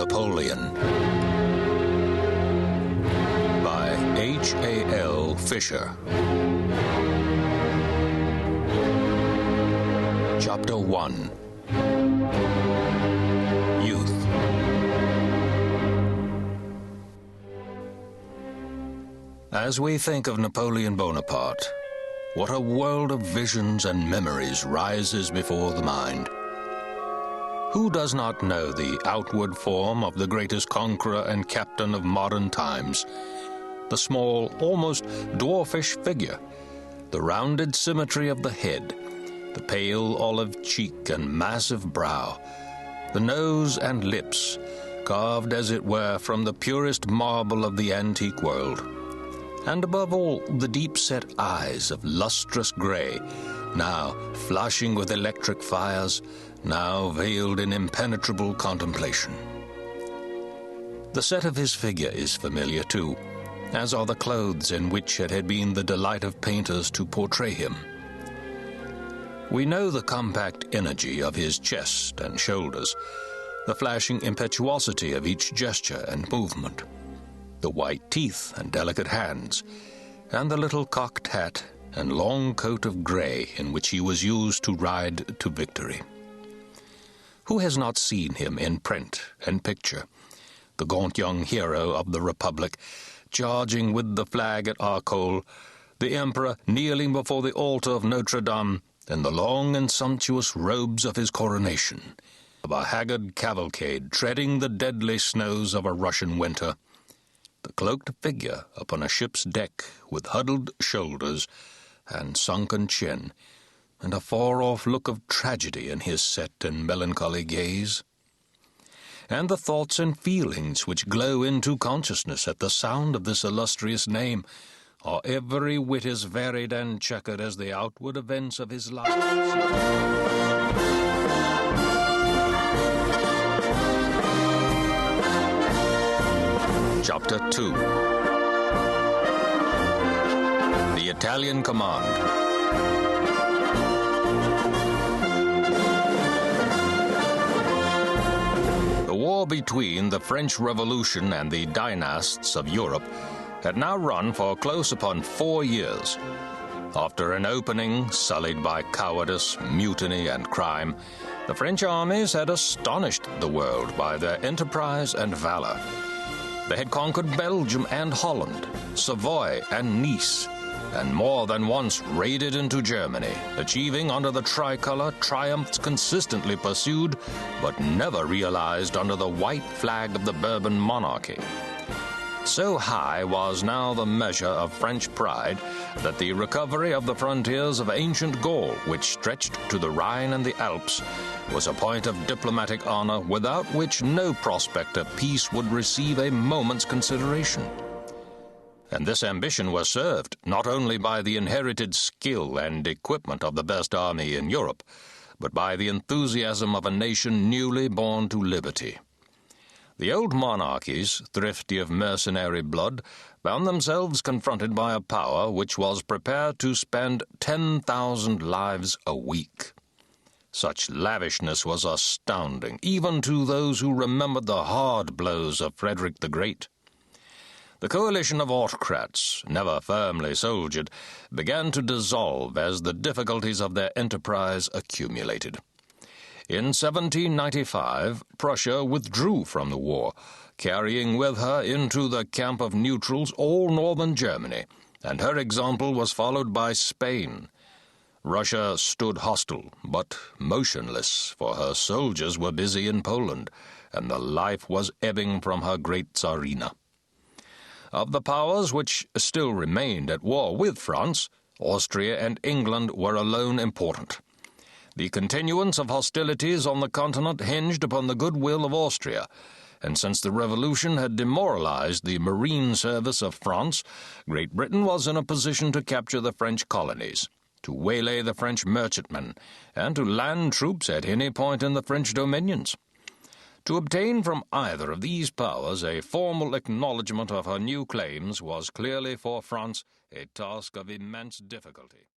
Napoleon by H.A.L. Fisher. Chapter 1. Youth. As we think of Napoleon Bonaparte, what a world of visions and memories rises before the mind. Who does not know the outward form of the greatest conqueror and captain of modern times? The small, almost dwarfish figure, the rounded symmetry of the head, the pale olive cheek and massive brow, the nose and lips, carved as it were from the purest marble of the antique world, and above all the deep-set eyes of lustrous gray, now flashing with electric fires, now veiled in impenetrable contemplation. The set of his figure is familiar too, as are the clothes in which it had been the delight of painters to portray him. We know the compact energy of his chest and shoulders, the flashing impetuosity of each gesture and movement, the white teeth and delicate hands, and the little cocked hat and long coat of gray in which he was used to ride to victory. Who has not seen him in print and picture, the gaunt young hero of the Republic, charging with the flag at H.A.L, the Emperor kneeling before the altar of Notre Dame, in the long and sumptuous robes of his coronation, of a haggard cavalcade treading the deadly snows of a Russian winter, the cloaked figure upon a ship's deck with huddled shoulders and sunken chin, and a far-off look of tragedy in his set and melancholy gaze, and the thoughts and feelings which glow into consciousness at the sound of this illustrious name are every whit as varied and checkered as the outward events of his life. Chapter 2. The Italian Command. The war between the French Revolution and the dynasts of Europe had now run for close upon 4 years. After an opening sullied by cowardice, mutiny, and crime, the French armies had astonished the world by their enterprise and valor. They had conquered Belgium and Holland, Savoy and Nice, and more than once raided into Germany, achieving under the tricolor triumphs consistently pursued but never realized under the white flag of the Bourbon monarchy. So high was now the measure of French pride that the recovery of the frontiers of ancient Gaul, which stretched to the Rhine and the Alps, was a point of diplomatic honor without which no prospect of peace would receive a moment's consideration. And this ambition was served not only by the inherited skill and equipment of the best army in Europe, but by the enthusiasm of a nation newly born to liberty. The old monarchies, thrifty of mercenary blood, found themselves confronted by a power which was prepared to spend 10,000 lives a week. Such lavishness was astounding, even to those who remembered the hard blows of Frederick the Great. The coalition of autocrats, never firmly soldiered, began to dissolve as the difficulties of their enterprise accumulated. In 1795, Prussia withdrew from the war, carrying with her into the camp of neutrals all northern Germany, and her example was followed by Spain. Russia stood hostile, but motionless, for her soldiers were busy in Poland, and the life was ebbing from her great Tsarina. Of the powers which still remained at war with France, Austria and England were alone important. The continuance of hostilities on the continent hinged upon the goodwill of Austria, and since the Revolution had demoralized the marine service of France, Great Britain was in a position to capture the French colonies, to waylay the French merchantmen, and to land troops at any point in the French dominions. To obtain from either of these powers a formal acknowledgment of her new claims was clearly for France a task of immense difficulty.